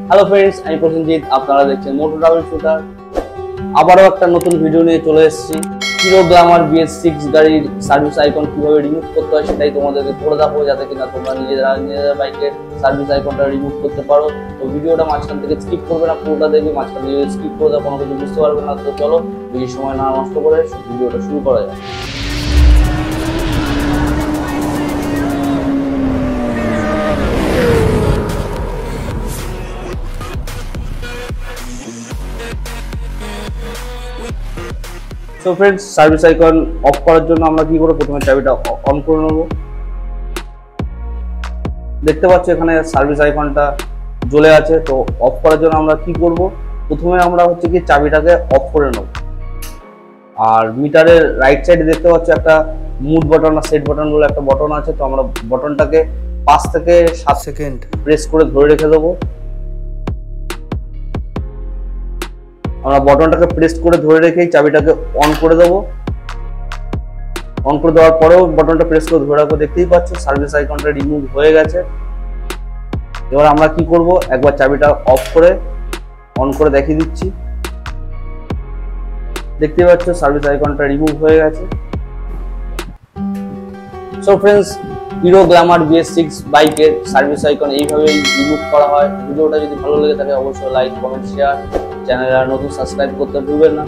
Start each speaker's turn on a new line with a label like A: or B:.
A: Hello friends, আমি প্রসেনজিৎ। আপনারা দেখছেন মোটো ট্রাভেল শুটার। আবারও একটা নতুন ভিডিও নিয়ে চলে এসেছি। হিরো গ্ল্যামার BS6 গাড়ির সার্ভিস আইকন কিভাবে রিমুভ করতে হয় সেটাই তোমাদেরকে করে দেখাবো, যাতে কিনা তোমরা নিজেদের বাইকের সার্ভিস আইকনটা রিমুভ করতে পারো। তো ভিডিওটা মাঝখান থেকে স্কিপ করবে না, পুরোটা দেখবে। মাঝখান থেকে স্কিপ করে দেওয়া কোনো কিছু বুঝতে পারবে না। তো চলো বেশি সময় না নষ্ট করে ভিডিওটা শুরু করা যায়। তো ফ্রেন্ডস, সার্ভিস আইকন অফ করার জন্য আমরা কি করব, প্রথমে চাবিটা অন করে নেব। দেখতে পাচ্ছ এখানে সার্ভিস আইকনটা জ্বলে আছে। তো অফ করার জন্য আমরা কি করব, প্রথমে আমরা হচ্ছে কি চাবিটাকে অফ করে নেব। আর মিটারের রাইট সাইডে দেখতে পাচ্ছ একটা মুড বাটন আর সেট বাটন বলে একটা বাটন আছে। তো আমরা বাটনটাকে 5 থেকে 7 সেকেন্ড প্রেস করে ধরে রেখে দেবো। আমরা বাটনটাকে প্রেস করে ধরে রেখেই চাবিটাকে অন করে দেবো। অন করে দেওয়ার পরেও বাটনটা প্রেস করে ধরে রাখবো। দেখতেই পাচ্ছ সার্ভিস আইকনটা রিমুভ হয়ে গেছে। এবার আমরা কি করব, একবার চাবিটা অফ করে অন করে দেখিয়ে দিচ্ছি। দেখতেই পাচ্ছ সার্ভিস আইকনটা রিমুভ হয়ে গেছে। So friends, hero Glamour BS6 বাইকের সার্ভিস আইকন এইভাবেই রিমুভ করা হয়। ভিডিওটা যদি ভালো লেগে থাকে অবশ্যই লাইক, কমেন্ট, শেয়ার, চ্যানেলে নতুন সাবস্ক্রাইব করতে ভুলবেন না।